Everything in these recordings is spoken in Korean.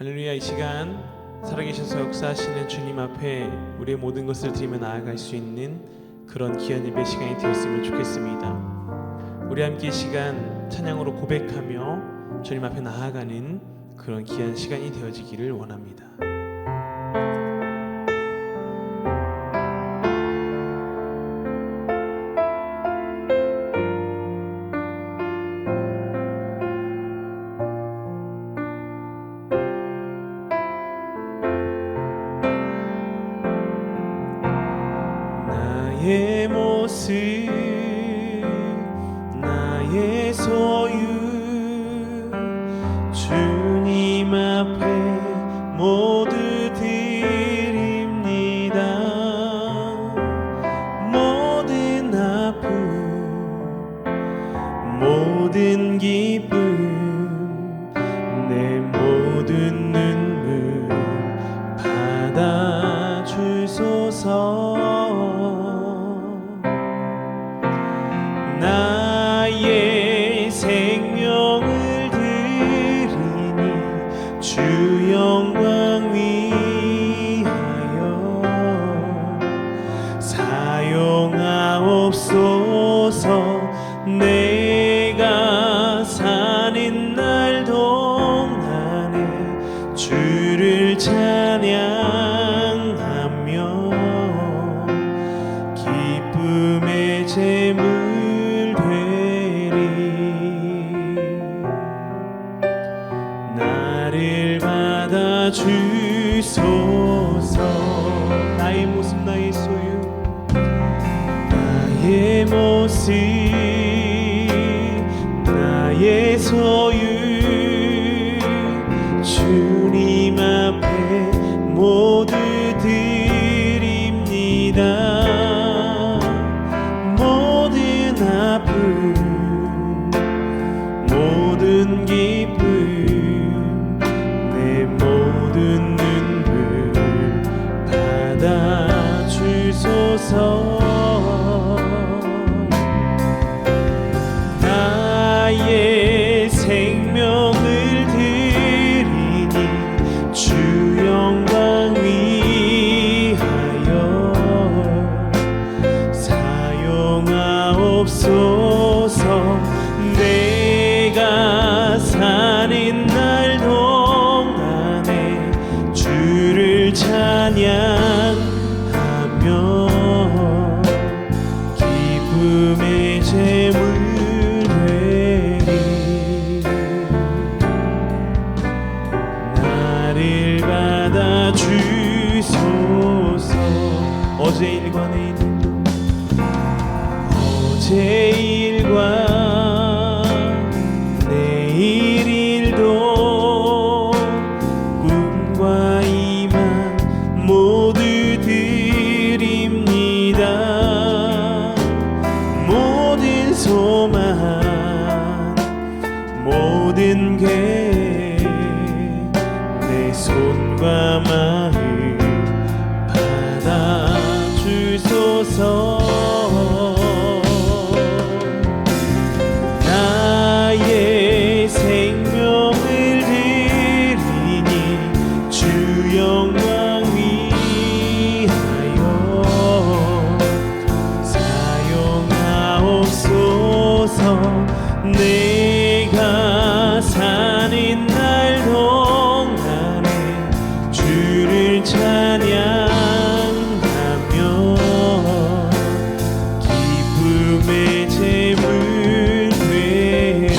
할렐루야. 이 시간 살아계셔서 역사하시는 주님 앞에 우리의 모든 것을 드리며 나아갈 수 있는 그런 귀한 예배 시간이 되었으면 좋겠습니다. 우리 함께 이 시간 찬양으로 고백하며 주님 앞에 나아가는 그런 귀한 시간이 되어지기를 원합니다. 나의 모습, 나의 소유, 주님 앞에 모두 드립니다. 모든 아픔, 모든 기쁨, 내 모든 눈물 받아주소서. 나의 생명을 드리니 주 영광 위하여 사용하옵소서. 내가 사는 날 동안에 주를 찬양하며 기쁨의 제물 나를 받아주소서. 나의 모습, 나의 소유, 나의 모습, 나의 소유, 주님 앞에 모두 드립니다. 모든 아픔, 모든 기쁨, 내 모든 눈물 받아주소서. 나의 생명을 드리니 주 영광 위하여 사용하옵소서. 내가 사는 날 동안에 주를 찬양하며 기쁨의 제물 되리. 나를 받아주소서. 어제 일과 내일도, 어제 일과 내일 일도, 꿈과 희망 모두 드립니다. 모든 소망, 모든 계획, 내 손과 마음 받아주소서. 나의 생명을 드리니 주 영광 위하여 사용하옵소서. 내가 사는 날 동안에 주를 찬양하며 기쁨의 제물 되리.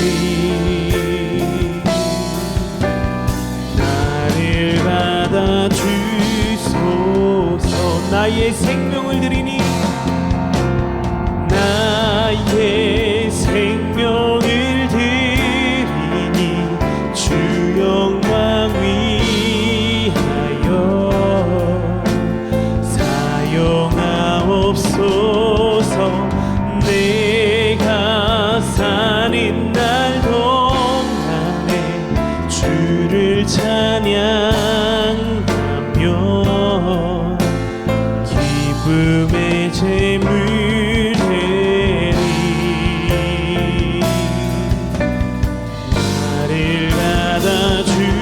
나를 받아주소서. 나의 생명을 드리니, 나의 생명을 드리니 주 영광 위하여 사용하옵소서. 내가 사는 날 동안에 주를 찬양하며 기쁨의 제물 되리. 나를 받아주소서.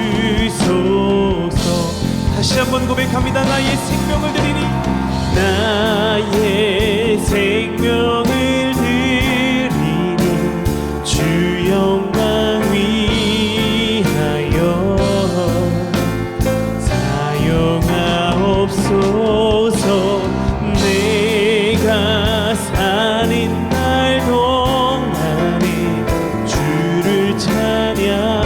다시 한번 고백합니다. 나의 생명을 드리니 나의 생명을 드리니 주 영광 위하여 사용하옵소서. 내가 사는 날 동안에 주를 찬양하며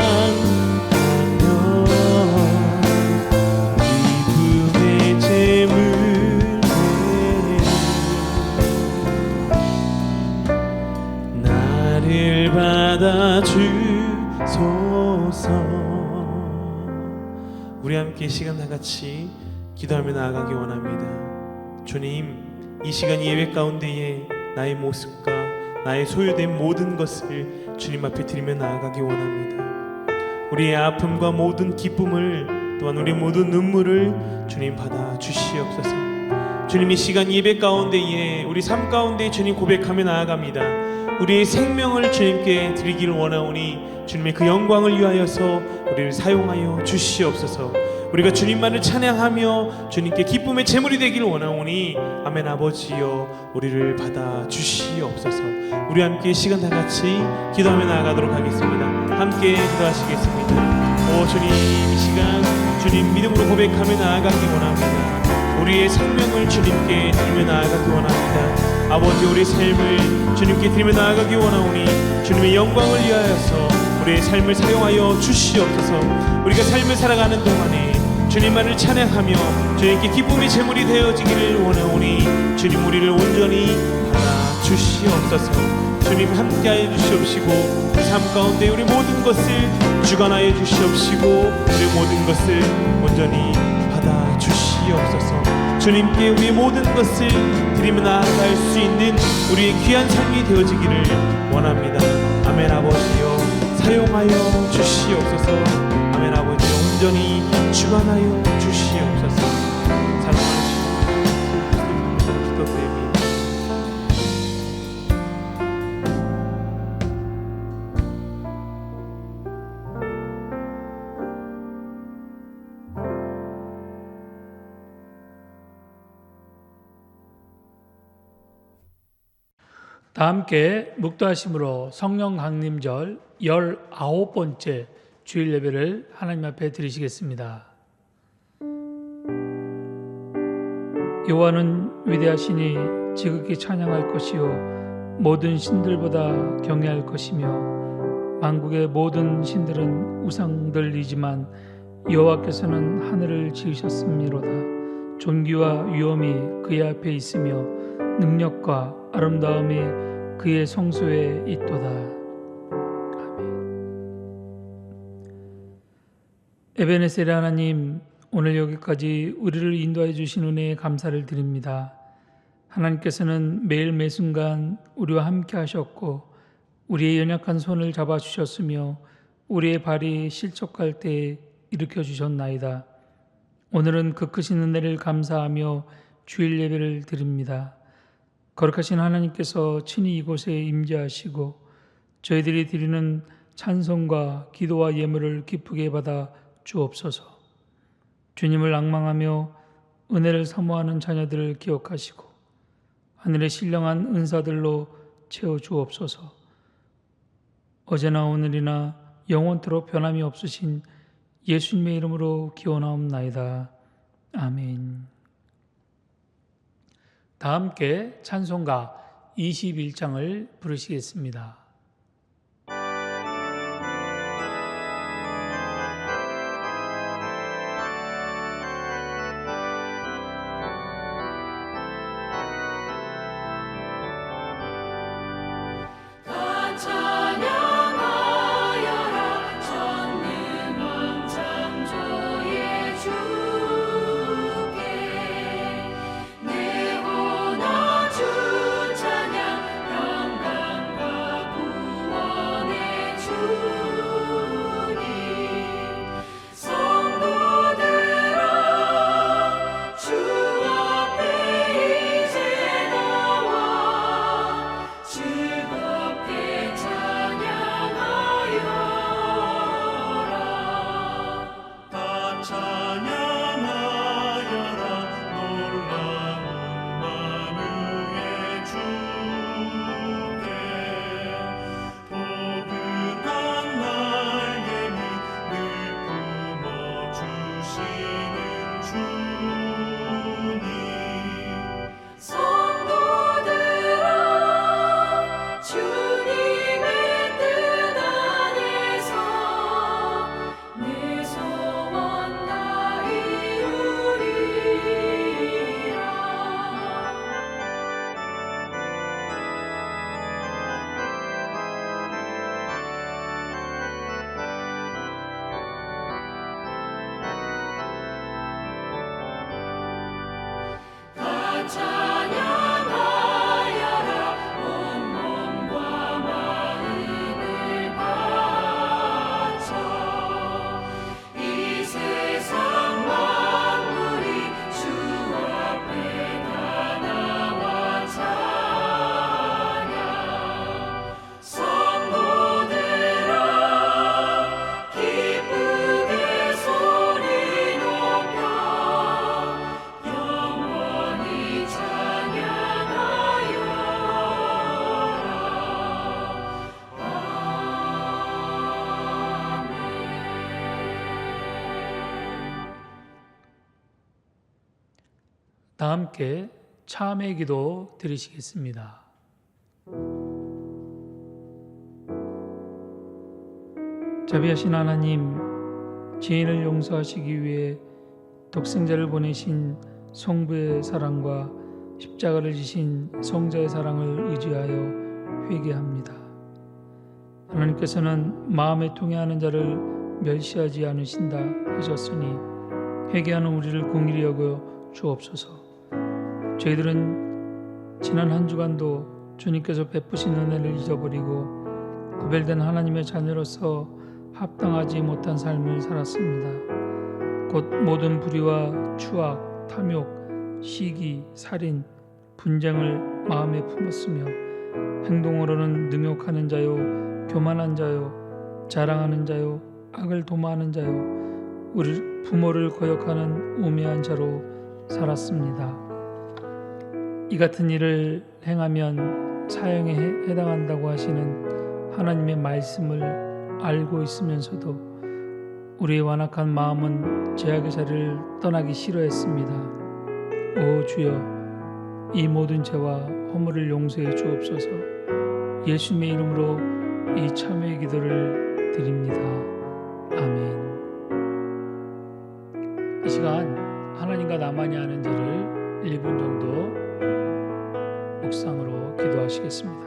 기쁨의 제물 나를 받아주소서. 우리 함께 이 시간 다같이 기도하며 나아가기 원합니다. 주님, 이 시간 예배 가운데에 나의 모습과 나의 소유된 모든 것을 주님 앞에 드리며 나아가기 원합니다. 우리의 아픔과 모든 기쁨을 또한 우리 모든 눈물을 주님 받아 주시옵소서. 주님, 이 시간 예배 가운데에 우리 삶 가운데 주님 고백하며 나아갑니다. 우리의 생명을 주님께 드리기를 원하오니 주님의 그 영광을 위하여서 우리를 사용하여 주시옵소서. 우리가 주님만을 찬양하며 주님께 기쁨의 제물이 되기를 원하오니 아멘. 아버지여, 우리를 받아 주시옵소서. 우리 함께 시간 다 같이 기도하며 나아가도록 하겠습니다. 함께 기도하시겠습니다. 오 주님, 이 시간 주님 믿음으로 고백하며 나아가기 원합니다. 우리의 생명을 주님께 드리며 나아가기 원합니다. 아버지, 우리의 삶을 주님께 드리며 나아가기 원하오니 주님의 영광을 위하여서 우리의 삶을 사용하여 주시옵소서. 우리가 삶을 살아가는 동안에 주님만을 찬양하며 주님께 기쁨의 제물이 되어지기를 원하오니 주님, 우리를 온전히 받아 주시옵소서. 주님, 함께하여 주시옵시고 삶 가운데 우리 모든 것을 주관하여 주시옵시고 우리 모든 것을 온전히 받아 주시옵소서. 주님께 우리의 모든 것을 드리며 나아갈 수 있는 우리의 귀한 삶이 되어지기를 원합니다. 아멘. 아버지여, 사용하여 주시옵소서. 아멘. 아버지여, 온전히 주관하여 주시옵소서. 사랑하시는 기도드립니다. 다 함께 묵도하심으로 성령 강림절 19번째 주일 예배를 하나님 앞에 드리시겠습니다. 여호와는 위대하시니 지극히 찬양할 것이요 모든 신들보다 경외할 것이며 만국의 모든 신들은 우상들이지만 여호와께서는 하늘을 지으셨음이로다. 존귀와 위엄이 그의 앞에 있으며 능력과 아름다움이 그의 성소에 있도다. 아멘. 에베네셀의 하나님, 오늘 여기까지 우리를 인도해 주신 은혜에 감사를 드립니다. 하나님께서는 매일 매순간 우리와 함께 하셨고 우리의 연약한 손을 잡아주셨으며 우리의 발이 실족할 때 일으켜 주셨나이다. 오늘은 그 크신 은혜를 감사하며 주일 예배를 드립니다. 거룩하신 하나님께서 친히 이곳에 임재하시고 저희들이 드리는 찬송과 기도와 예물을 기쁘게 받아 주옵소서. 주님을 앙망하며 은혜를 사모하는 자녀들을 기억하시고 하늘의 신령한 은사들로 채워 주옵소서. 어제나 오늘이나 영원토록 변함이 없으신 예수님의 이름으로 기원하옵나이다. 아멘. 다 함께 찬송가 21장을 부르시겠습니다. 찬양하여라. 다 함께 참회 기도 드리시겠습니다. 자비하신 하나님, 죄인을 용서하시기 위해 독생자를 보내신 성부의 사랑과 십자가를 지신 성자의 사랑을 의지하여 회개합니다. 하나님께서는 마음에 통해하는 자를 멸시하지 않으신다 하셨으니 회개하는 우리를 긍휼히 여겨 주옵소서. 저희들은 지난 한 주간도 주님께서 베푸신 은혜를 잊어버리고 구별된 하나님의 자녀로서 합당하지 못한 삶을 살았습니다. 곧 모든 불의와 추악, 탐욕, 시기, 살인, 분쟁을 마음에 품었으며 행동으로는 능욕하는 자요, 교만한 자요, 자랑하는 자요, 악을 도모하는 자요, 우리 부모를 거역하는 우매한 자로 살았습니다. 이 같은 일을 행하면 사형에 해당한다고 하시는 하나님의 말씀을 알고 있으면서도 우리의 완악한 마음은 죄악의 자리를 떠나기 싫어했습니다. 오 주여, 이 모든 죄와 허물을 용서해 주옵소서. 예수님의 이름으로 이 참회의 기도를 드립니다. 아멘. 이 시간 하나님과 나만이 아는 죄를 1분 정도 묵상으로 기도하시겠습니다.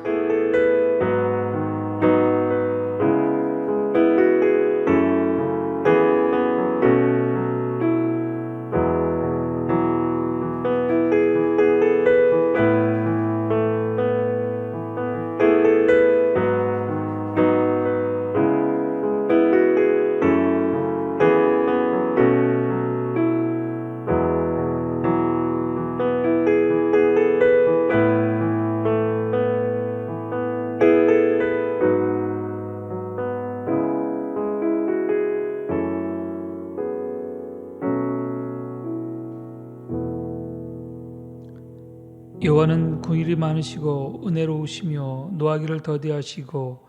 여호와는 긍휼이 많으시고 은혜로우시며 노하기를 더디하시고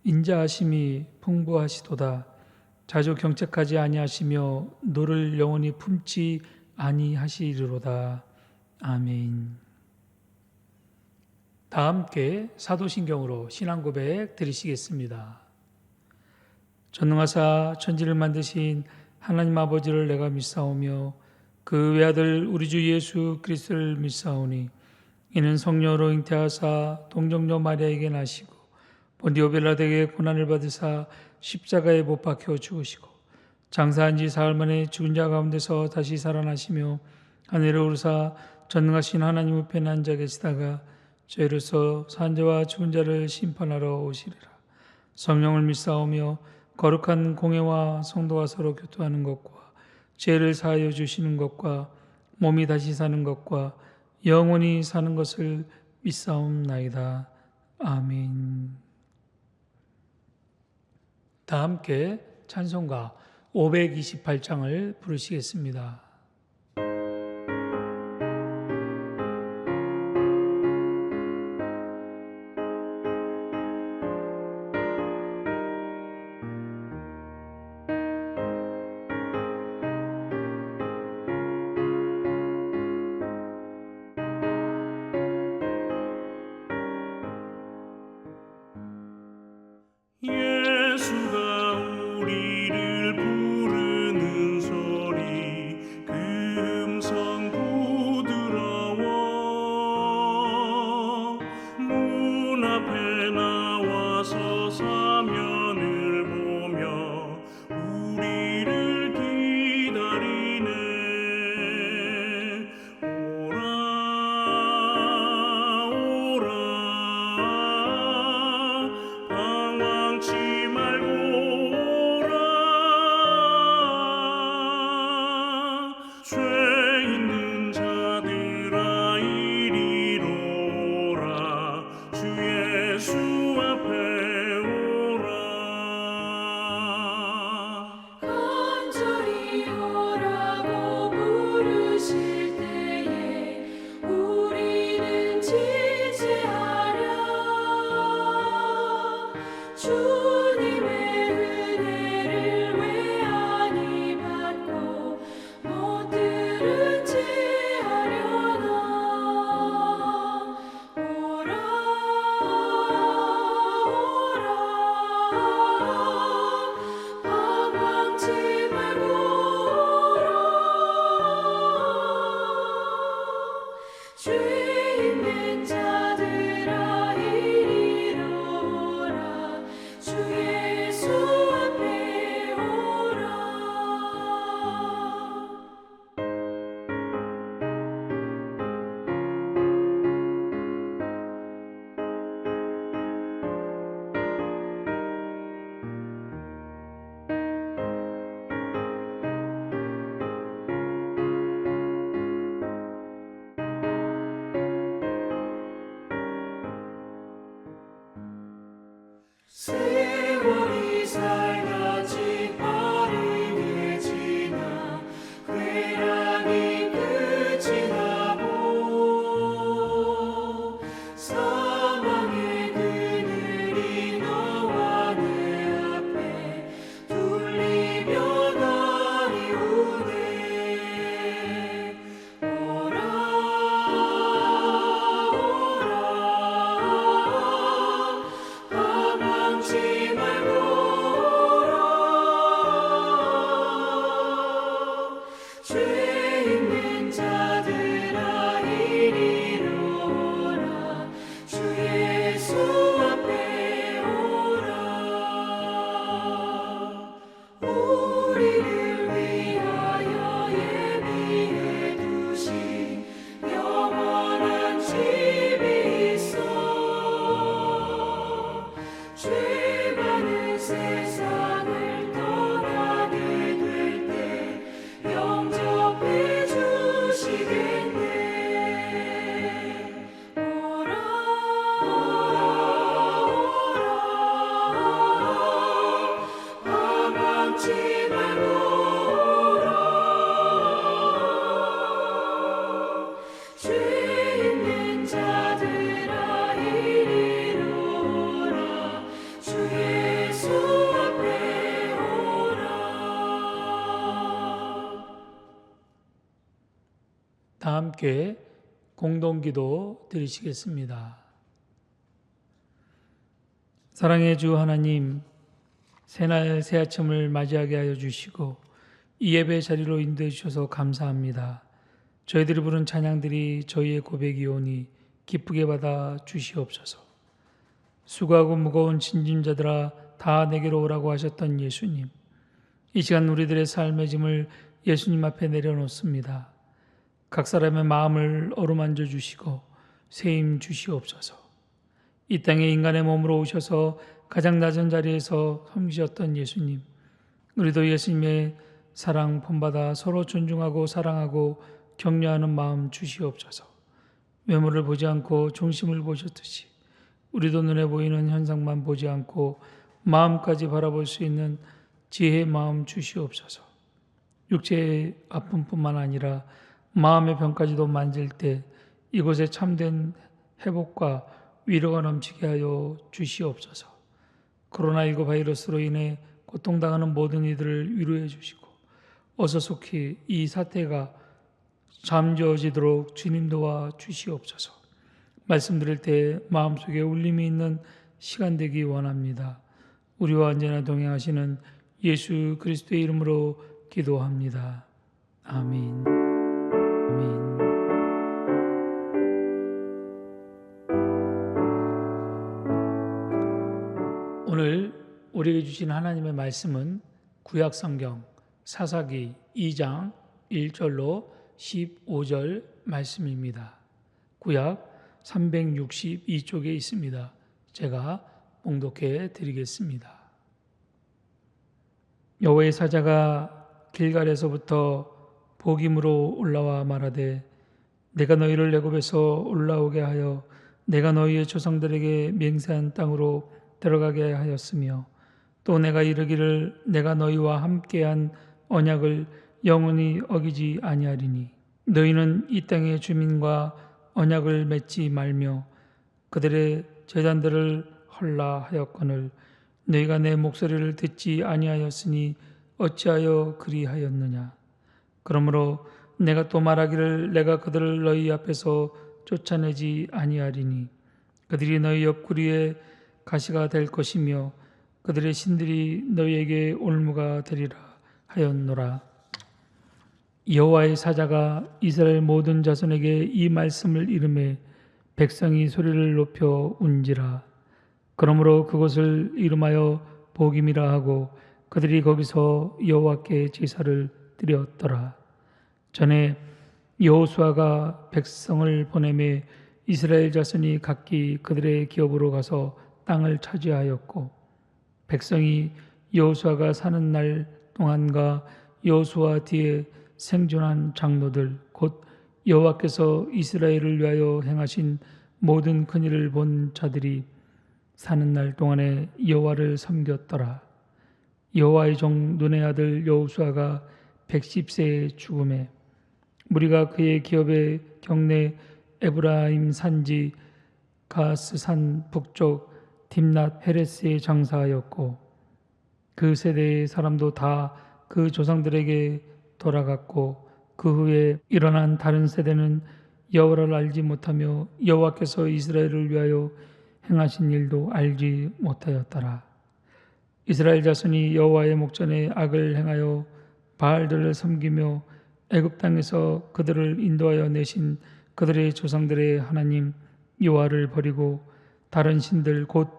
인자하심이 풍부하시도다. 자주 경책하지 아니하시며 노를 영원히 품지 아니하시리로다. 아멘. 다 함께 사도신경으로 신앙 고백 드리시겠습니다. 전능하사 천지를 만드신 하나님 아버지를 내가 믿사오며 그 외아들 우리 주 예수 그리스도를 믿사오니 이는 성령으로 잉태하사 동정녀 마리아에게 나시고 본디오 빌라도에게 고난을 받으사 십자가에 못 박혀 죽으시고 장사한 지 사흘 만에 죽은 자 가운데서 다시 살아나시며 하늘에 오르사 전능하신 하나님 우편에 앉아 계시다가 죄로서 산 자와 죽은 자를 심판하러 오시리라. 성령을 믿사오며 거룩한 공회와 성도와 서로 교통하는 것과 죄를 사하여 주시는 것과 몸이 다시 사는 것과 영원히 사는 것을 믿사옵나이다. 아멘. 다 함께 찬송가 528장을 부르시겠습니다. 예수가 우리를 부르는 소리 그 음성 부드러워 문 앞에 나와서 사면을 보며 우리를 기다리네. 오라 오라 방황치 말고 오라. 죄 있는 자들아 이리로 오라. 주 예수 앞에 오라. 간절히 오라고 부르실 때에 우리는 지체하랴. 주님의 은혜를 왜 아니 받고 못 들어가랴. 죄 있는 자들아 이리로 오라 주 예수 앞에 오라 우리를 위하여 예비해 두신 영원한 집이 있어 죄 많은 세상을 떠나게 될 때 영접해 주시겠네 오라 방황치 말고 오라 죄 있는 자들아 이리로 오라 주 예수 앞에 오라 다 함께 공동기도 드리시겠습니다. 사랑의 주 하나님, 새날 새 아침을 맞이하게 하여 주시고 이 예배 자리로 인도해 주셔서 감사합니다. 저희들이 부른 찬양들이 저희의 고백이오니 기쁘게 받아 주시옵소서. 수고하고 무거운 짐진자들아 다 내게로 오라고 하셨던 예수님, 이 시간 우리들의 삶의 짐을 예수님 앞에 내려놓습니다. 각 사람의 마음을 어루만져 주시고 세임 주시옵소서. 이 땅에 인간의 몸으로 오셔서 가장 낮은 자리에서 섬기셨던 예수님, 우리도 예수님의 사랑 본받아 서로 존중하고 사랑하고 격려하는 마음 주시옵소서. 외모를 보지 않고 중심을 보셨듯이 우리도 눈에 보이는 현상만 보지 않고 마음까지 바라볼 수 있는 지혜의 마음 주시옵소서. 육체의 아픔뿐만 아니라 마음의 병까지도 만질 때 이곳에 참된 회복과 위로가 넘치게 하여 주시옵소서. 코로나19 바이러스로 인해 고통당하는 모든 이들을 위로해 주시고 어서 속히 이 사태가 잠재워지도록 주님 도와 주시옵소서. 말씀드릴 때 마음속에 울림이 있는 시간 되기 원합니다. 우리와 언제나 동행하시는 예수 그리스도의 이름으로 기도합니다. 아멘. 아멘. 오늘 우리에게 주신 하나님의 말씀은 구약성경 사사기 2장 1절로 15절 말씀입니다. 구약 362쪽에 있습니다. 제가 봉독해 드리겠습니다. 여호와의 사자가 길갈에서부터 복임으로 올라와 말하되 내가 너희를 애굽에서 올라오게 하여 내가 너희의 조상들에게 맹세한 땅으로 들어가게 하였으며 또 내가 이르기를 내가 너희와 함께한 언약을 영원히 어기지 아니하리니 너희는 이 땅의 주민과 언약을 맺지 말며 그들의 제단들을 헐라 하였거늘 너희가 내 목소리를 듣지 아니하였으니 어찌하여 그리하였느냐. 그러므로 내가 또 말하기를 내가 그들을 너희 앞에서 쫓아내지 아니하리니 그들이 너희 옆구리에 가시가 될 것이며 그들의 신들이 너희에게 올무가 되리라 하였노라. 여호와의 사자가 이스라엘 모든 자손에게 이 말씀을 이르매 백성이 소리를 높여 운지라. 그러므로 그곳을 이름하여 복임이라 하고 그들이 거기서 여호와께 제사를 드렸더라. 전에 여호수아가 백성을 보내매 이스라엘 자손이 각기 그들의 기업으로 가서 땅을 차지하였고 백성이 여호수아가 사는 날 동안과 여호수아 뒤에 생존한 장로들 곧 여호와께서 이스라엘을 위하여 행하신 모든 큰일을 본 자들이 사는 날 동안에 여호와를 섬겼더라. 여호와의 종 눈의 아들 여호수아가 110세에 죽음에 무리가 그의 기업의 경내 에브라임 산지 가스산 북쪽 딥낫 헤레스에 장사하였고 그 세대의 사람도 다 그 조상들에게 돌아갔고 그 후에 일어난 다른 세대는 여호와를 알지 못하며 여호와께서 이스라엘을 위하여 행하신 일도 알지 못하였더라. 이스라엘 자손이 여호와의 목전에 악을 행하여 바알들을 섬기며 애굽 땅에서 그들을 인도하여 내신 그들의 조상들의 하나님 여호와를 버리고 다른 신들 곧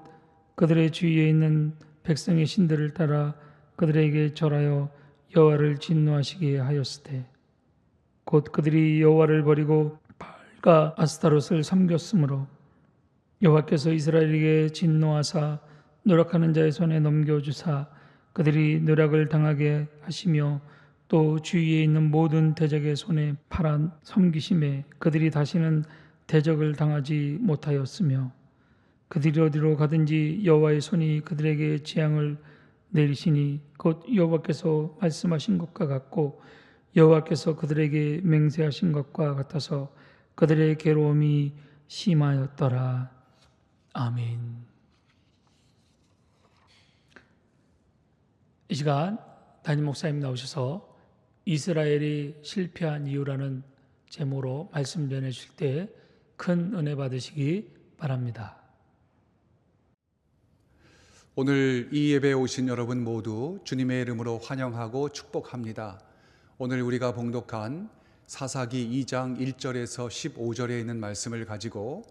그들의 주위에 있는 백성의 신들을 따라 그들에게 절하여 여호와를 진노하시게 하였으되 곧 그들이 여호와를 버리고 바알과 아스타롯을 섬겼으므로 여호와께서 이스라엘에게 진노하사 노력하는 자의 손에 넘겨주사 그들이 노력을 당하게 하시며 또 주위에 있는 모든 대적의 손에 팔아 섬기심에 그들이 다시는 대적을 당하지 못하였으며 그들이 어디로 가든지 여호와의 손이 그들에게 재앙을 내리시니 곧 여호와께서 말씀하신 것과 같고 여호와께서 그들에게 맹세하신 것과 같아서 그들의 괴로움이 심하였더라. 아멘. 이 시간 담임 목사님 나오셔서 이스라엘이 실패한 이유라는 제목으로 말씀 전해 주실 때 큰 은혜 받으시기 바랍니다. 오늘 이 예배에 오신 여러분 모두 주님의 이름으로 환영하고 축복합니다. 오늘 우리가 봉독한 사사기 2장 1절에서 15절에 있는 말씀을 가지고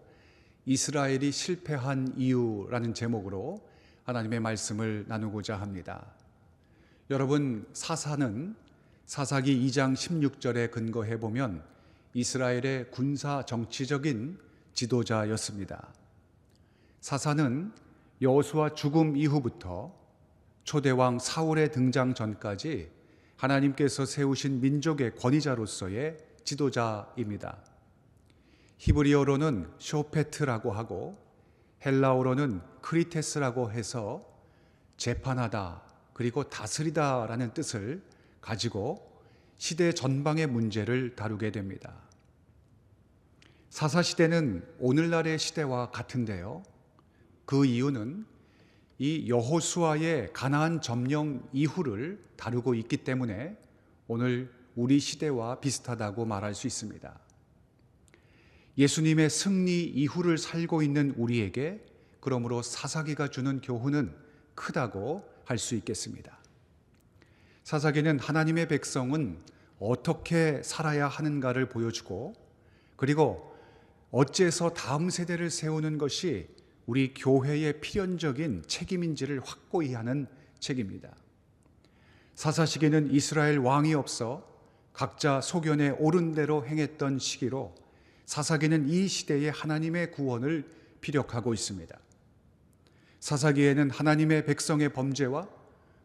이스라엘이 실패한 이유라는 제목으로 하나님의 말씀을 나누고자 합니다. 여러분, 사사는 사사기 2장 16절에 근거해 보면 이스라엘의 군사 정치적인 지도자였습니다. 사사는 여호수아 죽음 이후부터 초대왕 사울의 등장 전까지 하나님께서 세우신 민족의 권위자로서의 지도자입니다. 히브리어로는 쇼페트라고 하고 헬라어로는 크리테스라고 해서 재판하다 그리고 다스리다라는 뜻을 가지고 시대 전방의 문제를 다루게 됩니다. 사사시대는 오늘날의 시대와 같은데요. 그 이유는 이 여호수아의 가나안 점령 이후를 다루고 있기 때문에 오늘 우리 시대와 비슷하다고 말할 수 있습니다. 예수님의 승리 이후를 살고 있는 우리에게 그러므로 사사기가 주는 교훈은 크다고 할 수 있겠습니다. 사사기는 하나님의 백성은 어떻게 살아야 하는가를 보여주고 그리고 어째서 다음 세대를 세우는 것이 우리 교회의 필연적인 책임인지를 확고히 하는 책입니다. 사사시기는 이스라엘 왕이 없어 각자 소견에 옳은 대로 행했던 시기로 사사기는 이 시대의 하나님의 구원을 피력하고 있습니다. 사사기에는 하나님의 백성의 범죄와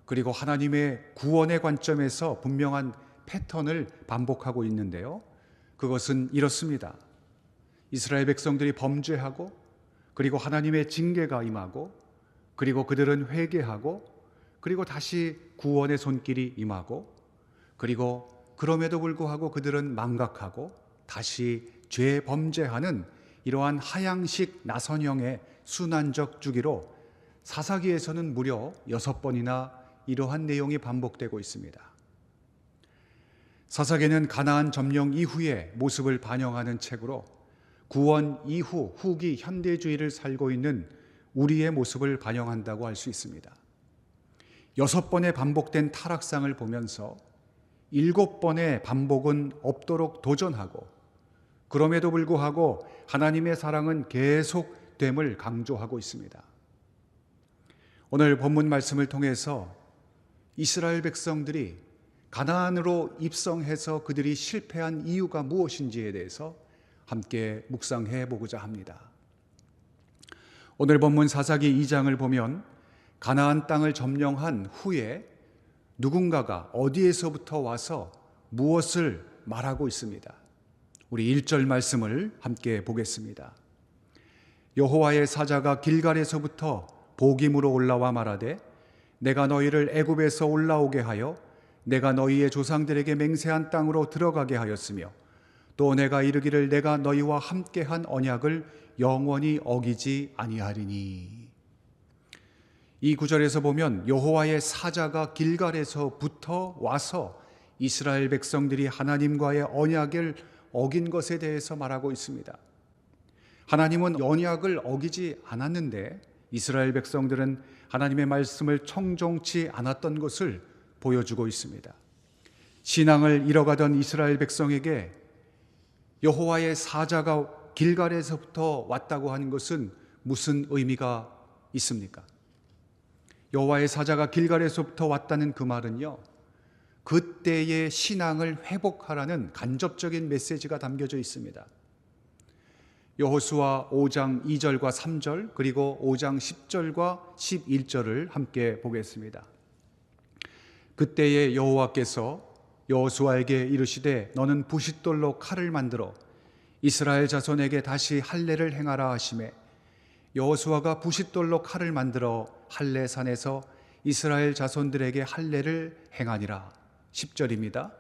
그리고 하나님의 구원의 관점에서 분명한 패턴을 반복하고 있는데요. 그것은 이렇습니다. 이스라엘 백성들이 범죄하고 그리고 하나님의 징계가 임하고 그리고 그들은 회개하고 그리고 다시 구원의 손길이 임하고 그리고 그럼에도 불구하고 그들은 망각하고 다시 죄 범죄하는 이러한 하향식 나선형의 순환적 주기로 사사기에서는 무려 6번이나 이러한 내용이 반복되고 있습니다. 사사기는 가나안 점령 이후의 모습을 반영하는 책으로 구원 이후 후기 현대주의를 살고 있는 우리의 모습을 반영한다고 할 수 있습니다. 6번의 반복된 타락상을 보면서 7번의 반복은 없도록 도전하고 그럼에도 불구하고 하나님의 사랑은 계속됨을 강조하고 있습니다. 오늘 본문 말씀을 통해서 이스라엘 백성들이 가나안으로 입성해서 그들이 실패한 이유가 무엇인지에 대해서 함께 묵상해 보고자 합니다. 오늘 본문 사사기 2장을 보면 가나안 땅을 점령한 후에 누군가가 어디에서부터 와서 무엇을 말하고 있습니다. 우리 1절 말씀을 함께 보겠습니다. 여호와의 사자가 길갈에서부터 보김으로 올라와 말하되 내가 너희를 애굽에서 올라오게 하여 내가 너희의 조상들에게 맹세한 땅으로 들어가게 하였으며 또 내가 이르기를 내가 너희와 함께한 언약을 영원히 어기지 아니하리니. 이 구절에서 보면 여호와의 사자가 길갈에서부터 와서 이스라엘 백성들이 하나님과의 언약을 어긴 것에 대해서 말하고 있습니다. 하나님은 언약을 어기지 않았는데 이스라엘 백성들은 하나님의 말씀을 청종치 않았던 것을 보여주고 있습니다. 신앙을 잃어가던 이스라엘 백성에게 여호와의 사자가 길갈에서부터 왔다고 하는 것은 무슨 의미가 있습니까? 여호와의 사자가 길갈에서부터 왔다는 그 말은요, 그때의 신앙을 회복하라는 간접적인 메시지가 담겨져 있습니다. 여호수아 5장 2절과 3절 그리고 5장 10절과 11절을 함께 보겠습니다. 그때에 여호와께서 여호수아에게 이르시되 너는 부싯돌로 칼을 만들어 이스라엘 자손에게 다시 할례를 행하라 하시매 여호수아가 부싯돌로 칼을 만들어 할례산에서 이스라엘 자손들에게 할례를 행하니라. 10절입니다.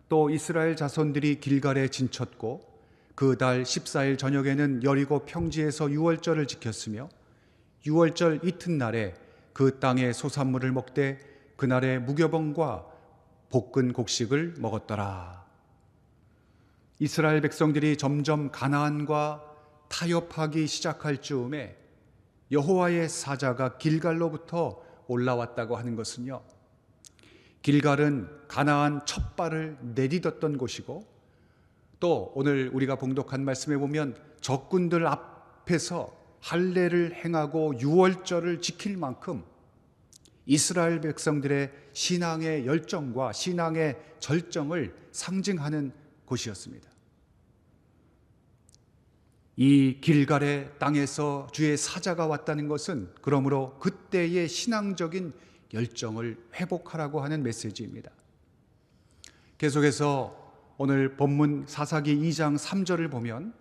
또 이스라엘 자손들이 길갈에 진쳤고 그 달 14일 저녁에는 여리고 평지에서 유월절을 지켰으며 유월절 이튿날에 그 땅의 소산물을 먹되 그날에 무교병과 볶은 곡식을 먹었더라. 이스라엘 백성들이 점점 가나안과 타협하기 시작할 즈음에 여호와의 사자가 길갈로부터 올라왔다고 하는 것은요, 길갈은 가나안 첫 발을 내딛었던 곳이고 또 오늘 우리가 봉독한 말씀에 보면 적군들 앞에서 할례를 행하고 유월절을 지킬 만큼 이스라엘 백성들의 신앙의 열정과 신앙의 절정을 상징하는 곳이었습니다. 이 길갈의 땅에서 주의 사자가 왔다는 것은 그러므로 그때의 신앙적인 열정을 회복하라고 하는 메시지입니다. 계속해서 오늘 본문 사사기 2장 3절을 보면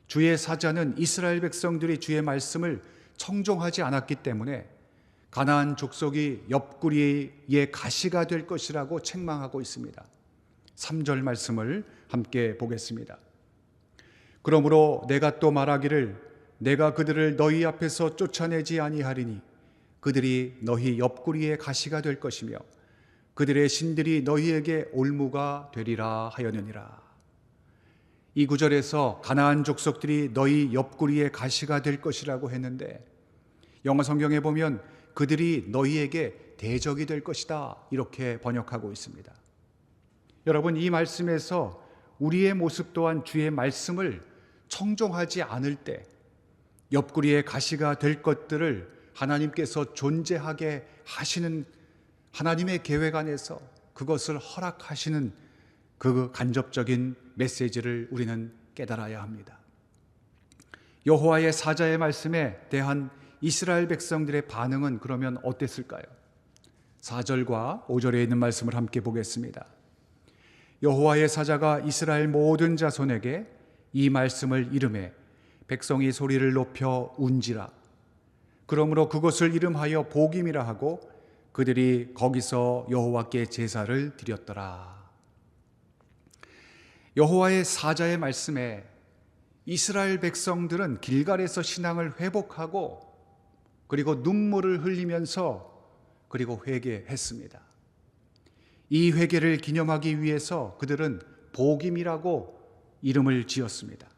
주의 사자는 이스라엘 백성들이 주의 말씀을 청종하지 않았기 때문에 가나안 족속이 옆구리의 가시가 될 것이라고 책망하고 있습니다. 3절 말씀을 함께 보겠습니다. 그러므로 내가 또 말하기를 내가 그들을 너희 앞에서 쫓아내지 아니하리니 그들이 너희 옆구리의 가시가 될 것이며 그들의 신들이 너희에게 올무가 되리라 하였느니라. 이 구절에서 가나안 족속들이 너희 옆구리의 가시가 될 것이라고 했는데 영어 성경에 보면 그들이 너희에게 대적이 될 것이다 이렇게 번역하고 있습니다. 여러분, 이 말씀에서 우리의 모습 또한 주의 말씀을 청종하지 않을 때 옆구리의 가시가 될 것들을 하나님께서 존재하게 하시는 하나님의 계획 안에서 그것을 허락하시는 그 간접적인 메시지를 우리는 깨달아야 합니다. 여호와의 사자의 말씀에 대한 이스라엘 백성들의 반응은 그러면 어땠을까요? 4절과 5절에 있는 말씀을 함께 보겠습니다. 여호와의 사자가 이스라엘 모든 자손에게 이 말씀을 이름해 백성이 소리를 높여 운지라. 그러므로 그것을 이름하여 복임이라 하고 그들이 거기서 여호와께 제사를 드렸더라. 여호와의 사자의 말씀에 이스라엘 백성들은 길갈에서 신앙을 회복하고 그리고 눈물을 흘리면서 그리고 회개했습니다. 이 회개를 기념하기 위해서 그들은 복임이라고 이름을 지었습니다.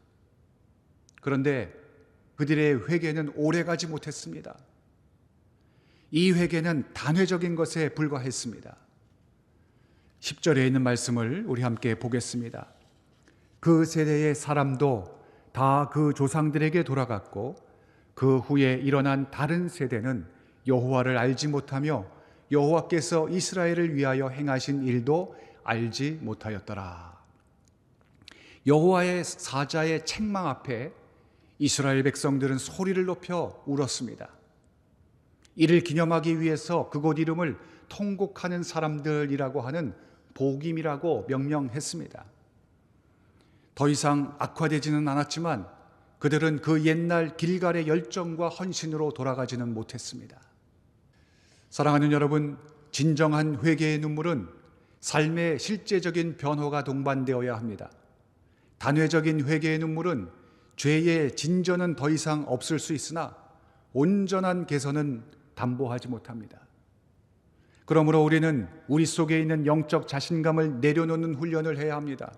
그런데 그들의 회개는 오래가지 못했습니다. 이 회개는 단회적인 것에 불과했습니다. 10절에 있는 말씀을 우리 함께 보겠습니다. 그 세대의 사람도 다 그 조상들에게 돌아갔고 그 후에 일어난 다른 세대는 여호와를 알지 못하며 여호와께서 이스라엘을 위하여 행하신 일도 알지 못하였더라. 여호와의 사자의 책망 앞에 이스라엘 백성들은 소리를 높여 울었습니다. 이를 기념하기 위해서 그곳 이름을 통곡하는 사람들이라고 하는 복임이라고 명명했습니다. 더 이상 악화되지는 않았지만 그들은 그 옛날 길갈의 열정과 헌신으로 돌아가지는 못했습니다. 사랑하는 여러분, 진정한 회개의 눈물은 삶의 실제적인 변화가 동반되어야 합니다. 단회적인 회개의 눈물은 죄의 진전은 더 이상 없을 수 있으나 온전한 개선은 담보하지 못합니다. 그러므로 우리는 우리 속에 있는 영적 자신감을 내려놓는 훈련을 해야 합니다.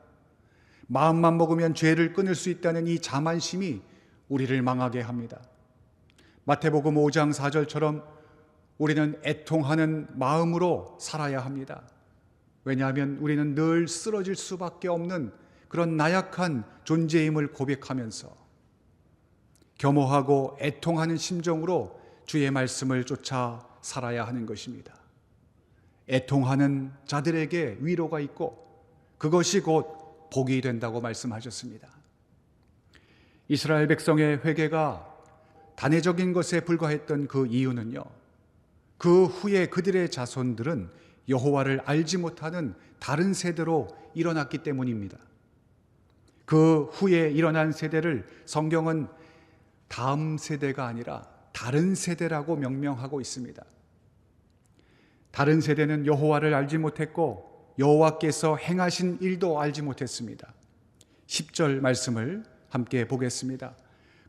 마음만 먹으면 죄를 끊을 수 있다는 이 자만심이 우리를 망하게 합니다. 마태복음 5장 4절처럼 우리는 애통하는 마음으로 살아야 합니다. 왜냐하면 우리는 늘 쓰러질 수밖에 없는 그런 나약한 존재임을 고백하면서 겸허하고 애통하는 심정으로 주의 말씀을 쫓아 살아야 하는 것입니다. 애통하는 자들에게 위로가 있고 그것이 곧 복이 된다고 말씀하셨습니다. 이스라엘 백성의 회개가 단회적인 것에 불과했던 그 이유는요, 그 후에 그들의 자손들은 여호와를 알지 못하는 다른 세대로 일어났기 때문입니다. 그 후에 일어난 세대를 성경은 다음 세대가 아니라 다른 세대라고 명명하고 있습니다. 다른 세대는 여호와를 알지 못했고 여호와께서 행하신 일도 알지 못했습니다. 10절 말씀을 함께 보겠습니다.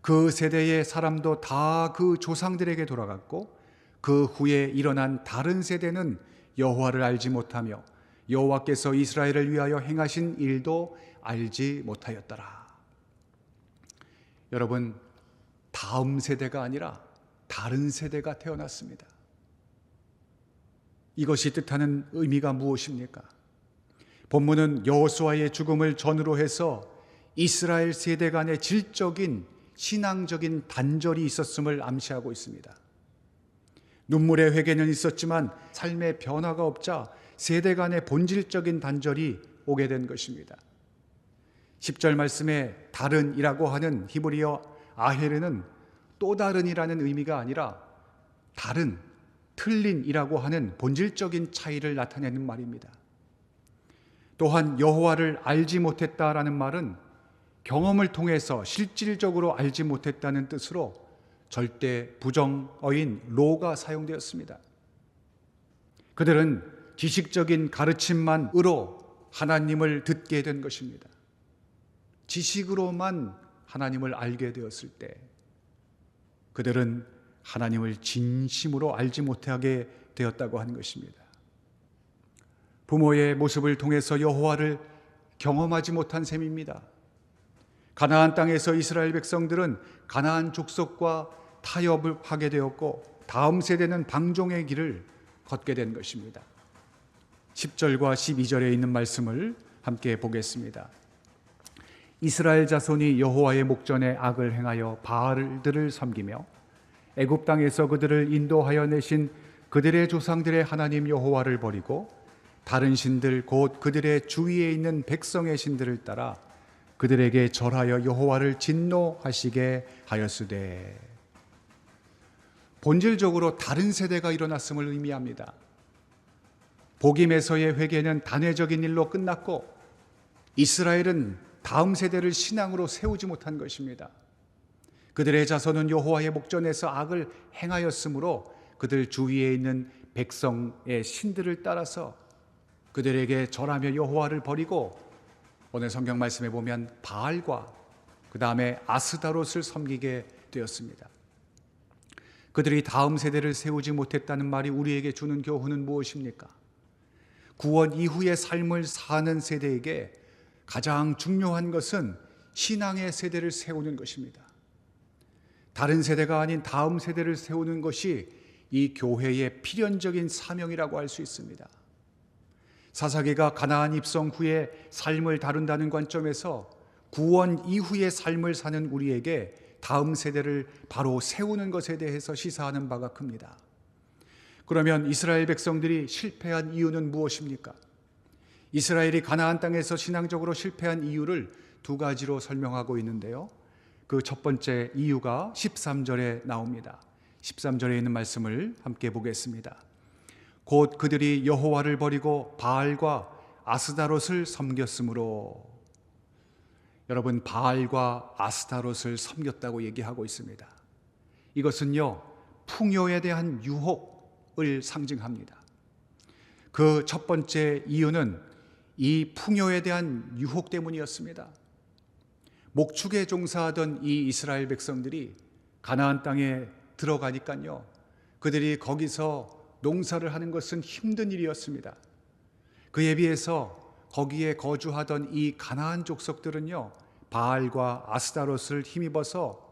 그 세대의 사람도 다 그 조상들에게 돌아갔고 그 후에 일어난 다른 세대는 여호와를 알지 못하며 여호와께서 이스라엘을 위하여 행하신 일도 알지 못하였더라. 여러분, 다음 세대가 아니라 다른 세대가 태어났습니다. 이것이 뜻하는 의미가 무엇입니까? 본문은 여호수아의 죽음을 전후로 해서 이스라엘 세대 간의 질적인 신앙적인 단절이 있었음을 암시하고 있습니다. 눈물의 회개는 있었지만 삶의 변화가 없자 세대 간의 본질적인 단절이 오게 된 것입니다. 10절 말씀에 다른이라고 하는 히브리어 아헤르는 또 다른이라는 의미가 아니라 다른, 틀린이라고 하는 본질적인 차이를 나타내는 말입니다. 또한 여호와를 알지 못했다라는 말은 경험을 통해서 실질적으로 알지 못했다는 뜻으로 절대 부정어인 로가 사용되었습니다. 그들은 지식적인 가르침만으로 하나님을 듣게 된 것입니다. 지식으로만 하나님을 알게 되었을 때 그들은 하나님을 진심으로 알지 못하게 되었다고 하는 것입니다. 부모의 모습을 통해서 여호와를 경험하지 못한 셈입니다. 가나안 땅에서 이스라엘 백성들은 가나안 족속과 타협을 하게 되었고 다음 세대는 방종의 길을 걷게 된 것입니다. 10절과 12절에 있는 말씀을 함께 보겠습니다. 이스라엘 자손이 여호와의 목전에 악을 행하여 바알들을 섬기며 애굽 땅에서 그들을 인도하여 내신 그들의 조상들의 하나님 여호와를 버리고 다른 신들 곧 그들의 주위에 있는 백성의 신들을 따라 그들에게 절하여 여호와를 진노하시게 하였으되. 본질적으로 다른 세대가 일어났음을 의미합니다. 복임에서의 회개는 단회적인 일로 끝났고 이스라엘은 다음 세대를 신앙으로 세우지 못한 것입니다. 그들의 자손은 여호와의 목전에서 악을 행하였으므로 그들 주위에 있는 백성의 신들을 따라서 그들에게 절하며 여호와를 버리고 오늘 성경 말씀에 보면 바알과 그 다음에 아스다롯을 섬기게 되었습니다. 그들이 다음 세대를 세우지 못했다는 말이 우리에게 주는 교훈은 무엇입니까? 구원 이후의 삶을 사는 세대에게 가장 중요한 것은 신앙의 세대를 세우는 것입니다. 다른 세대가 아닌 다음 세대를 세우는 것이 이 교회의 필연적인 사명이라고 할 수 있습니다. 사사기가 가나안 입성 후에 삶을 다룬다는 관점에서 구원 이후의 삶을 사는 우리에게 다음 세대를 바로 세우는 것에 대해서 시사하는 바가 큽니다. 그러면 이스라엘 백성들이 실패한 이유는 무엇입니까? 이스라엘이 가나안 땅에서 신앙적으로 실패한 이유를 두 가지로 설명하고 있는데요. 그 첫 번째 이유가 13절에 나옵니다. 13절에 있는 말씀을 함께 보겠습니다. 곧 그들이 여호와를 버리고 바알과 아스다롯을 섬겼으므로. 여러분, 바알과 아스다롯을 섬겼다고 얘기하고 있습니다. 이것은요, 풍요에 대한 유혹을 상징합니다. 그 첫 번째 이유는 이 풍요에 대한 유혹 때문이었습니다. 목축에 종사하던 이 이스라엘 백성들이 가나안 땅에 들어가니까요, 그들이 거기서 농사를 하는 것은 힘든 일이었습니다. 그에 비해서 거기에 거주하던 이 가나안 족속들은요, 바알과 아스다롯을 힘입어서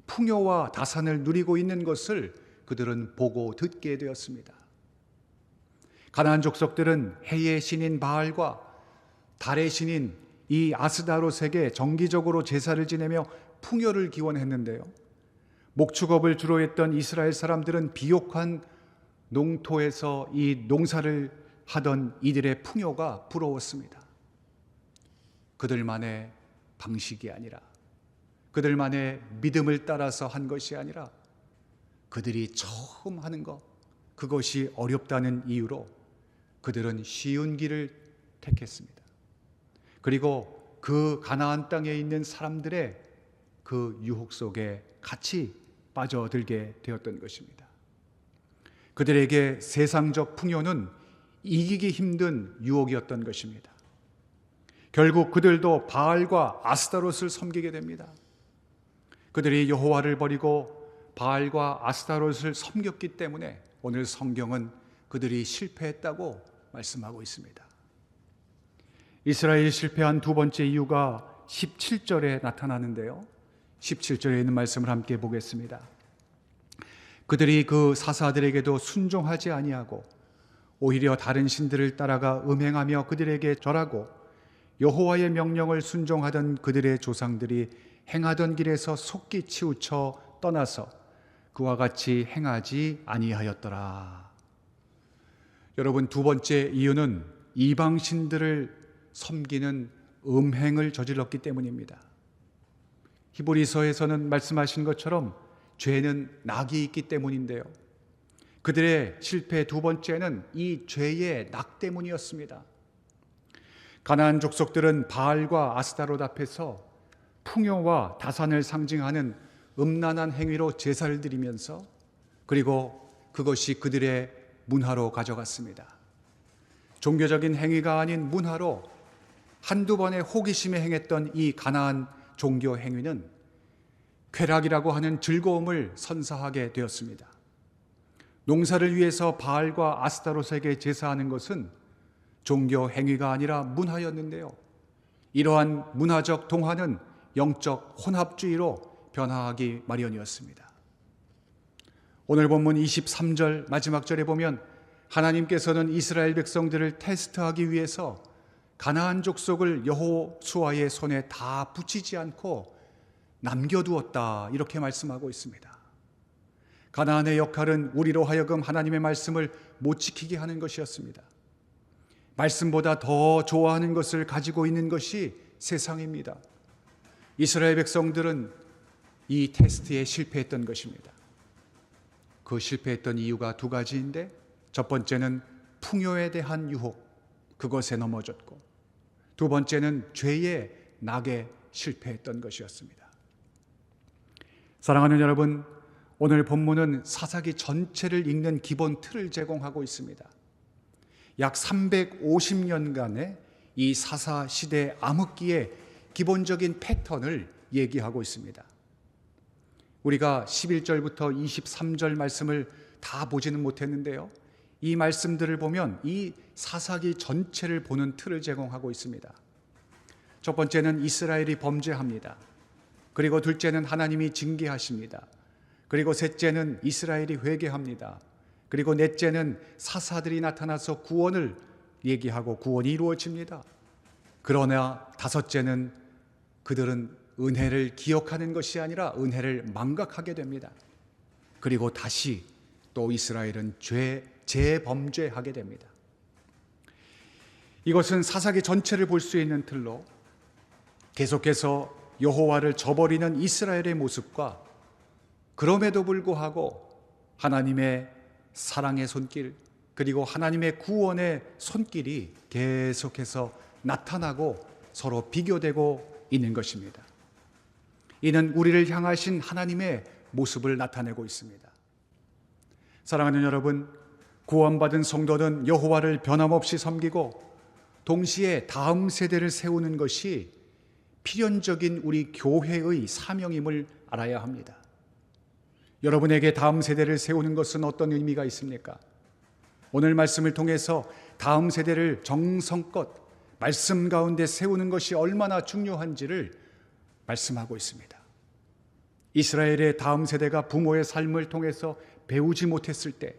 풍요와 다산을 누리고 있는 것을 그들은 보고 듣게 되었습니다. 가나안 족속들은 해의 신인 바알과 달의 신인 이 아스다롯에게 정기적으로 제사를 지내며 풍요를 기원했는데요. 목축업을 주로 했던 이스라엘 사람들은 비옥한 농토에서 이 농사를 하던 이들의 풍요가 부러웠습니다. 그들만의 방식이 아니라, 그들만의 믿음을 따라서 한 것이 아니라 그들이 처음 하는 것, 그것이 어렵다는 이유로 그들은 쉬운 길을 택했습니다. 그리고 그 가나안 땅에 있는 사람들의 그 유혹 속에 같이 빠져들게 되었던 것입니다. 그들에게 세상적 풍요는 이기기 힘든 유혹이었던 것입니다. 결국 그들도 바알과 아스타롯을 섬기게 됩니다. 그들이 여호와를 버리고 바알과 아스타롯을 섬겼기 때문에 오늘 성경은 그들이 실패했다고 말씀하고 있습니다. 이스라엘이 실패한 두 번째 이유가 17절에 나타나는데요. 17절에 있는 말씀을 함께 보겠습니다. 그들이 그 사사들에게도 순종하지 아니하고 오히려 다른 신들을 따라가 음행하며 그들에게 절하고 여호와의 명령을 순종하던 그들의 조상들이 행하던 길에서 속기 치우쳐 떠나서 그와 같이 행하지 아니하였더라. 여러분, 두 번째 이유는 이방 신들을 섬기는 음행을 저질렀기 때문입니다. 히브리서에서는 말씀하신 것처럼 죄는 낙이 있기 때문인데요. 그들의 실패 두 번째는 이 죄의 낙 때문이었습니다. 가나안 족속들은 바알과 아스타롯 앞에서 풍요와 다산을 상징하는 음란한 행위로 제사를 드리면서 그리고 그것이 그들의 문화로 가져갔습니다. 종교적인 행위가 아닌 문화로 한두 번의 호기심에 행했던 이 가나안 종교 행위는 쾌락이라고 하는 즐거움을 선사하게 되었습니다. 농사를 위해서 바알과 아스타롯에게 제사하는 것은 종교 행위가 아니라 문화였는데요. 이러한 문화적 동화는 영적 혼합주의로 변화하기 마련이었습니다. 오늘 본문 23절 마지막 절에 보면 하나님께서는 이스라엘 백성들을 테스트하기 위해서 가나안 족속을 여호수아의 손에 다 붙이지 않고 남겨두었다, 이렇게 말씀하고 있습니다. 가나안의 역할은 우리로 하여금 하나님의 말씀을 못 지키게 하는 것이었습니다. 말씀보다 더 좋아하는 것을 가지고 있는 것이 세상입니다. 이스라엘 백성들은 이 테스트에 실패했던 것입니다. 그 실패했던 이유가 두 가지인데, 첫 번째는 풍요에 대한 유혹, 그것에 넘어졌고, 두 번째는 죄의 낙에 실패했던 것이었습니다. 사랑하는 여러분, 오늘 본문은 사사기 전체를 읽는 기본 틀을 제공하고 있습니다. 약 350년간의 이 사사 시대 암흑기의 기본적인 패턴을 얘기하고 있습니다. 우리가 11절부터 23절 말씀을 다 보지는 못했는데요. 이 말씀들을 보면 이 사사기 전체를 보는 틀을 제공하고 있습니다. 첫 번째는 이스라엘이 범죄합니다. 그리고 둘째는 하나님이 징계하십니다. 그리고 셋째는 이스라엘이 회개합니다. 그리고 넷째는 사사들이 나타나서 구원을 얘기하고 구원이 이루어집니다. 그러나 다섯째는 그들은 은혜를 기억하는 것이 아니라 은혜를 망각하게 됩니다. 그리고 다시 또 이스라엘은 재범죄하게 됩니다. 이것은 사사기 전체를 볼 수 있는 틀로 계속해서 여호와를 저버리는 이스라엘의 모습과 그럼에도 불구하고 하나님의 사랑의 손길, 그리고 하나님의 구원의 손길이 계속해서 나타나고 서로 비교되고 있는 것입니다. 이는 우리를 향하신 하나님의 모습을 나타내고 있습니다. 사랑하는 여러분, 구원받은 성도는 여호와를 변함없이 섬기고 동시에 다음 세대를 세우는 것이 필연적인 우리 교회의 사명임을 알아야 합니다. 여러분에게 다음 세대를 세우는 것은 어떤 의미가 있습니까? 오늘 말씀을 통해서 다음 세대를 정성껏 말씀 가운데 세우는 것이 얼마나 중요한지를 말씀하고 있습니다. 이스라엘의 다음 세대가 부모의 삶을 통해서 배우지 못했을 때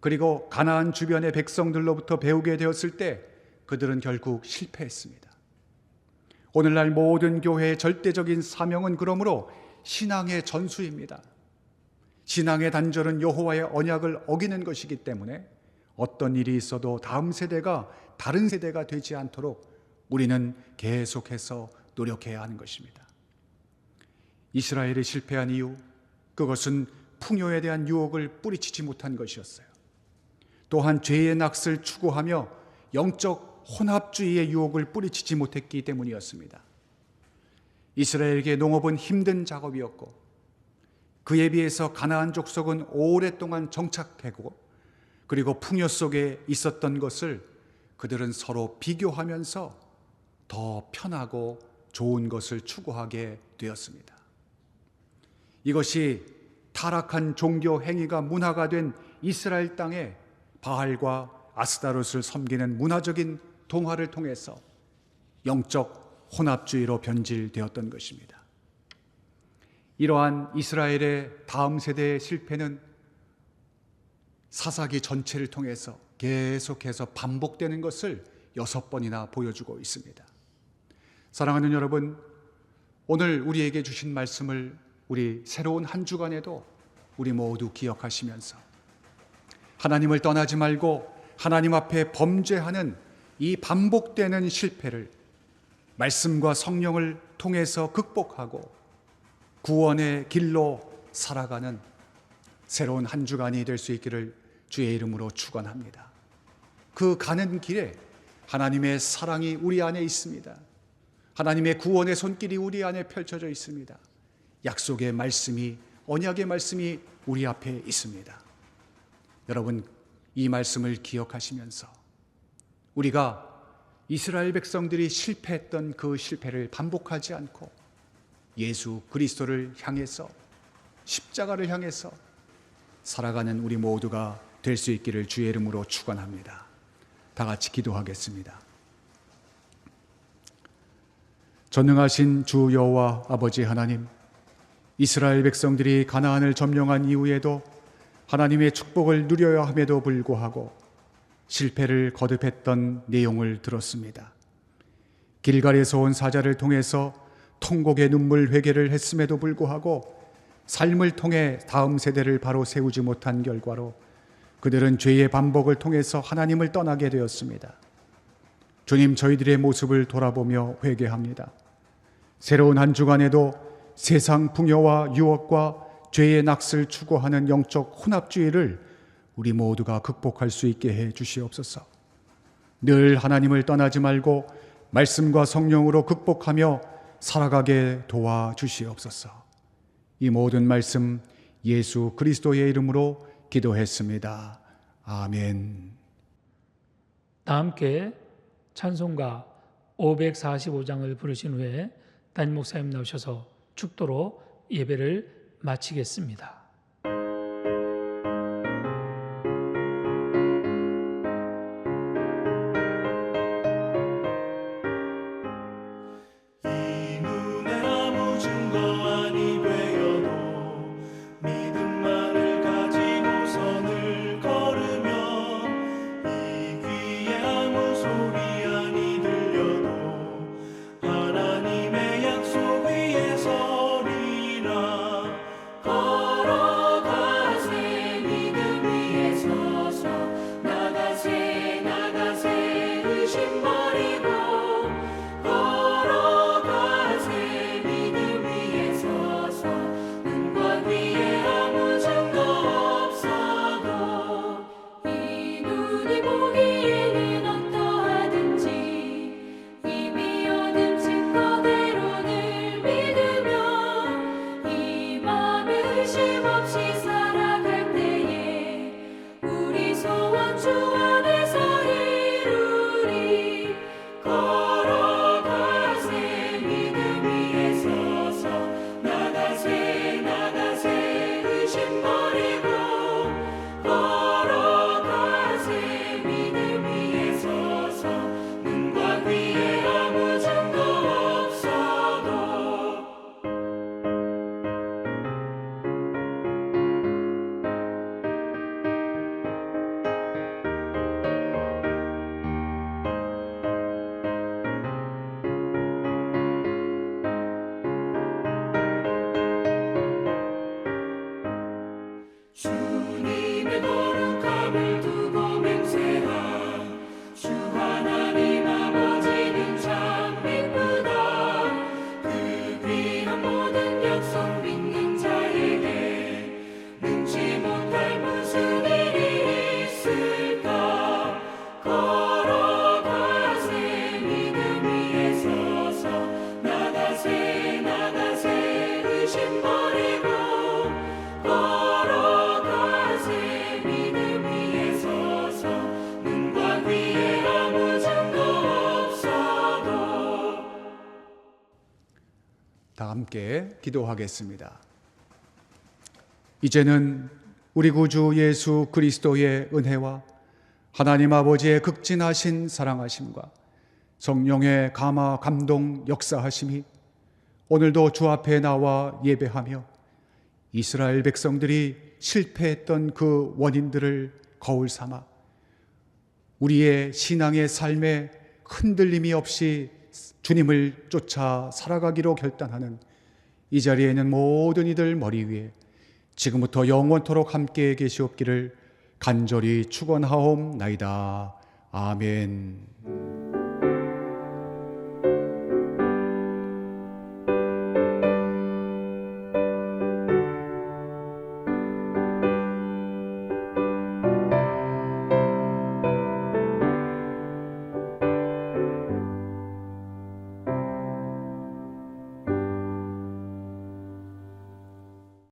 그리고 가나안 주변의 백성들로부터 배우게 되었을 때 그들은 결국 실패했습니다. 오늘날 모든 교회의 절대적인 사명은 그러므로 신앙의 전수입니다. 신앙의 단절은 여호와의 언약을 어기는 것이기 때문에 어떤 일이 있어도 다음 세대가 다른 세대가 되지 않도록 우리는 계속해서 노력해야 하는 것입니다. 이스라엘이 실패한 이유, 그것은 풍요에 대한 유혹을 뿌리치지 못한 것이었어요. 또한 죄의 낚을 추구하며 영적 혼합주의의 유혹을 뿌리치지 못했기 때문이었습니다. 이스라엘에게 농업은 힘든 작업이었고 그에 비해서 가나안 족속은 오랫동안 정착하고 그리고 풍요 속에 있었던 것을 그들은 서로 비교하면서 더 편하고 좋은 것을 추구하게 되었습니다. 이것이 타락한 종교 행위가 문화가 된 이스라엘 땅에 바알과 아스타롯을 섬기는 문화적인 동화를 통해서 영적 혼합주의로 변질되었던 것입니다. 이러한 이스라엘의 다음 세대의 실패는 사사기 전체를 통해서 계속해서 반복되는 것을 6번이나 보여주고 있습니다. 사랑하는 여러분, 오늘 우리에게 주신 말씀을 우리 새로운 한 주간에도 우리 모두 기억하시면서 하나님을 떠나지 말고 하나님 앞에 범죄하는 이 반복되는 실패를 말씀과 성령을 통해서 극복하고 구원의 길로 살아가는 새로운 한 주간이 될 수 있기를 주의 이름으로 축원합니다. 그 가는 길에 하나님의 사랑이 우리 안에 있습니다. 하나님의 구원의 손길이 우리 안에 펼쳐져 있습니다. 약속의 말씀이, 언약의 말씀이 우리 앞에 있습니다. 여러분, 이 말씀을 기억하시면서 우리가 이스라엘 백성들이 실패했던 그 실패를 반복하지 않고 예수 그리스도를 향해서, 십자가를 향해서 살아가는 우리 모두가 될 수 있기를 주의 이름으로 축원합니다. 다 같이 기도하겠습니다. 전능하신 주 여호와 아버지 하나님, 이스라엘 백성들이 가나안을 점령한 이후에도 하나님의 축복을 누려야 함에도 불구하고 실패를 거듭했던 내용을 들었습니다. 길갈에서 온 사자를 통해서 통곡의 눈물 회개를 했음에도 불구하고 삶을 통해 다음 세대를 바로 세우지 못한 결과로 그들은 죄의 반복을 통해서 하나님을 떠나게 되었습니다. 주님, 저희들의 모습을 돌아보며 회개합니다. 새로운 한 주간에도 세상 풍요와 유혹과 죄의 낚을 추구하는 영적 혼합주의를 우리 모두가 극복할 수 있게 해 주시옵소서. 늘 하나님을 떠나지 말고 말씀과 성령으로 극복하며 살아가게 도와주시옵소서. 이 모든 말씀 예수 그리스도의 이름으로 기도했습니다. 아멘. 다 함께 찬송가 545장을 부르신 후에 담임 목사님 나오셔서 축도로 예배를 마치겠습니다. 이 눈에 아무 증거 아니 되어도 믿음만을 가지고 선을 걸으면 이 귀에 아무 소리 아니 들려도 하나님의 약속 위에 서리라. 걸어 다 함께 기도하겠습니다. 이제는 우리 구주 예수 그리스도의 은혜와 하나님 아버지의 극진하신 사랑하심과 성령의 감화 감동 역사하심이 오늘도 주 앞에 나와 예배하며 이스라엘 백성들이 실패했던 그 원인들을 거울 삼아 우리의 신앙의 삶에 흔들림이 없이 주님을 쫓아 살아가기로 결단하는 이 자리에 있는 모든 이들 머리 위에 지금부터 영원토록 함께 계시옵기를 간절히 축원하옵나이다. 아멘.